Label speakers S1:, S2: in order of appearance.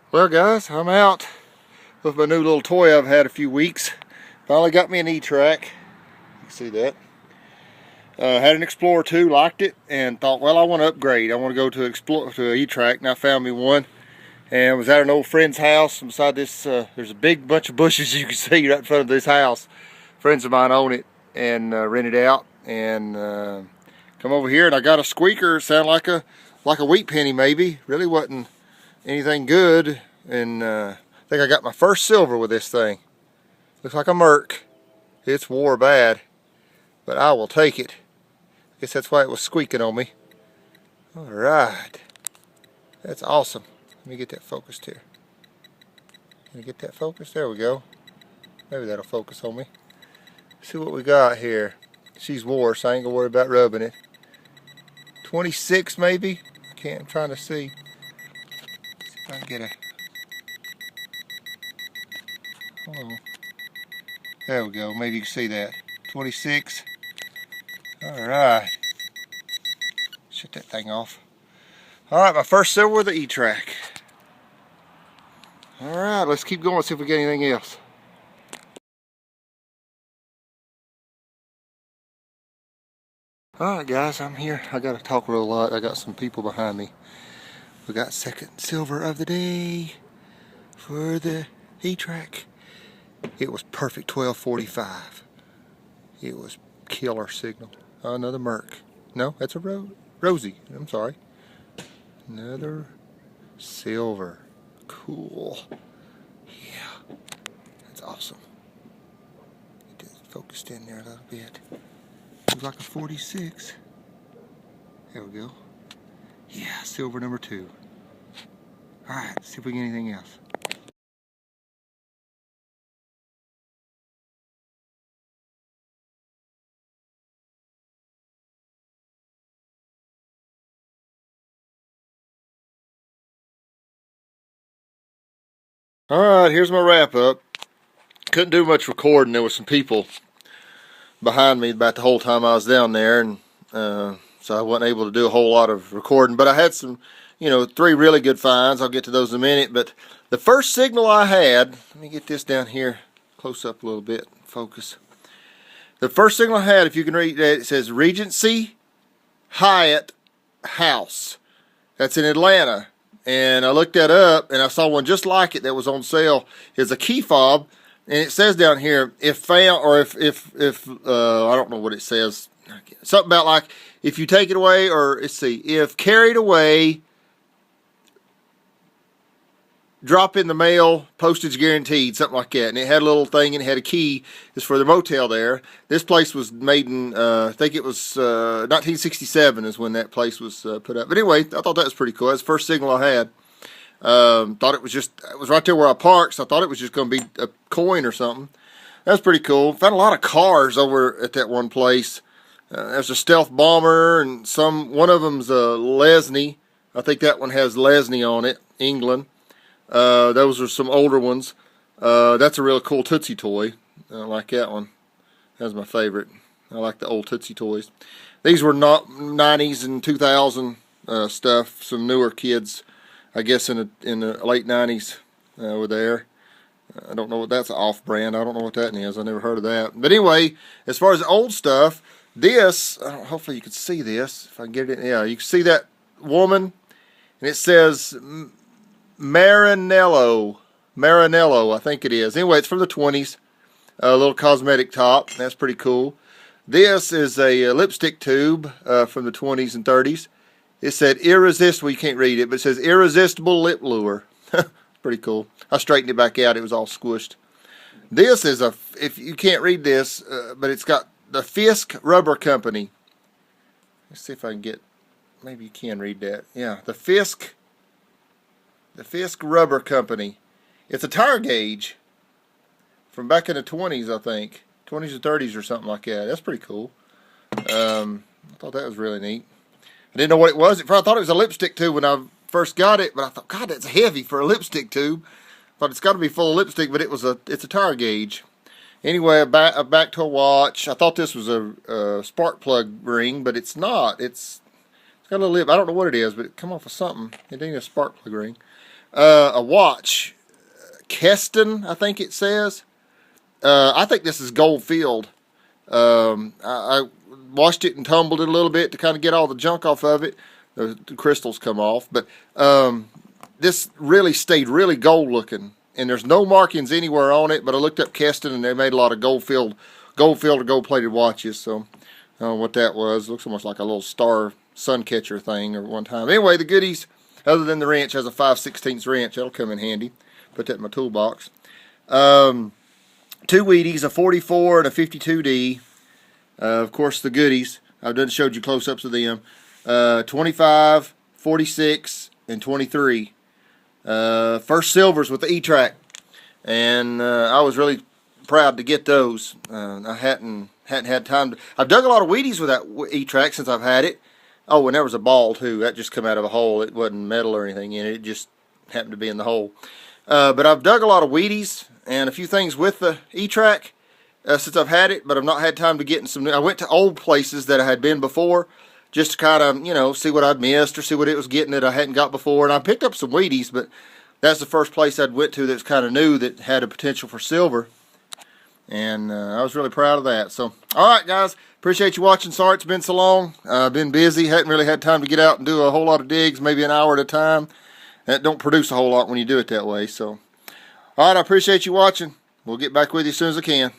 S1: Well guys, I'm out with my new little toy I've had a few weeks. Finally got me an Etrac. You can see that. Had an Explorer 2, liked it, and thought, well, I want to upgrade. I want to go to Etrac, and I found me one. And I was at an old friend's house. And beside this, there's a big bunch of bushes you can see right in front of this house. Friends of mine own it and rent it out. And come over here, and I got a squeaker. It sounded like a wheat penny, maybe. Really wasn't anything good. And I think I got my first silver with this thing. Looks like a Merc. It's wore bad, but I will take it. Guess that's why it was squeaking on me. Alright. That's awesome. Let me get that focused here. Can I get that focused? There we go. Maybe that'll focus on me. See what we got here. She's wore, so I ain't gonna worry about rubbing it. 26 maybe? I'm trying to see. See if I can get a... Hold on. There we go. Maybe you can see that. 26. Alright. Shut that thing off. Alright, my first silver with the Etrac. Alright, let's keep going, see if we get anything else. Alright guys, I'm here. I gotta talk real lot. I got some people behind me. We got second silver of the day for the Etrac. It was perfect 1245. It was killer signal. Another Merc. No, that's a Rosie. I'm sorry. Another silver. Cool. Yeah. That's awesome. Get it focused in there a little bit. Looks like a 46. There we go. Yeah, silver number 2. Alright, see if we get anything else. Alright, here's my wrap up. Couldn't do much recording. There were some people behind me about the whole time I was down there, and so I wasn't able to do a whole lot of recording. But I had some, 3 really good finds. I'll get to those in a minute. But the first signal I had, let me get this down here close up a little bit, focus. The first signal I had, if you can read that, it says Regency Hyatt House. That's in Atlanta. And I looked that up, and I saw one just like it that was on sale. It's a key fob, and it says down here, if found, or if I don't know what it says. Something about like, if you take it away, or let's see, if carried away, drop in the mail, postage guaranteed, something like that. And it had a little thing, and it had a key. It's for the motel there. This place was made in, I think it was 1967 is when that place was put up. But anyway, I thought that was pretty cool. That's the first signal I had. Thought it was right there where I parked, so I thought it was just going to be a coin or something. That's pretty cool. Found a lot of cars over at that one place. There's a stealth bomber, and one of them's a Lesney. I think that one has Lesney on it, England. Those are some older ones. That's a real cool Tootsie toy. I like that one. That's my favorite. I like the old Tootsie toys. These were not 90s and 2000 stuff. Some newer kids, I guess, in the late 90s were there. I don't know what that's off-brand. I don't know what that is. I never heard of that. But anyway, as far as the old stuff, this, hopefully you can see this. If I can get it in. Yeah, you can see that woman, and it says Maranello, I think it is. Anyway, it's from the 20s. A little cosmetic top. That's pretty cool. This is a lipstick tube from the 20s and 30s. It said irresistible. You can't read it, but it says irresistible lip lure. Pretty cool. I straightened it back out. It was all squished. This is if you can't read this, but it's got the Fisk Rubber Company. Let's see if I can get, maybe you can read that. Yeah, the Fisk Rubber Company. It's a tire gauge from back in the 20s, I think. 20s or 30s or something like that. That's pretty cool. I thought that was really neat. I didn't know what it was. I thought it was a lipstick tube when I first got it, but I thought, God, that's heavy for a lipstick tube. I thought it's got to be full of lipstick, but it's a tire gauge. Anyway, back to a watch. I thought this was a spark plug ring, but it's not. It's got a little lip. I don't know what it is, but it come off of something. It ain't a spark plug ring. a watch. Keston, I think it says. I think this is gold filled. I washed it and tumbled it a little bit to kind of get all the junk off of it. The crystals come off. But this really stayed really gold looking. And there's no markings anywhere on it. But I looked up Keston and they made a lot of gold filled or gold plated watches. So I don't know what that was. It looks almost like a little star sun catcher thing or one time. Anyway, the goodies, other than the wrench, has a 5/16 wrench. That'll come in handy. Put that in my toolbox. 2 Wheaties, a 44 and a 52D. Of course, the goodies. I've done showed you close-ups of them. 25, 46, and 23. First silvers with the Etrac. And I was really proud to get those. I hadn't had time to. I've dug a lot of Wheaties with that Etrac since I've had it. Oh, and there was a ball too. That just come out of a hole. It wasn't metal or anything in it. It just happened to be in the hole. But I've dug a lot of Wheaties and a few things with the Etrac since I've had it, but I've not had time to get in some new. I went to old places that I had been before just to kind of, you know, see what I'd missed or see what it was getting that I hadn't got before. And I picked up some Wheaties, but that's the first place I'd went to that was kind of new that had a potential for silver. And I was really proud of that. So, all right, guys. Appreciate you watching. Sorry it's been so long. I've been busy. Hadn't really had time to get out and do a whole lot of digs, maybe an hour at a time. That don't produce a whole lot when you do it that way. So, all right, I appreciate you watching. We'll get back with you as soon as I can.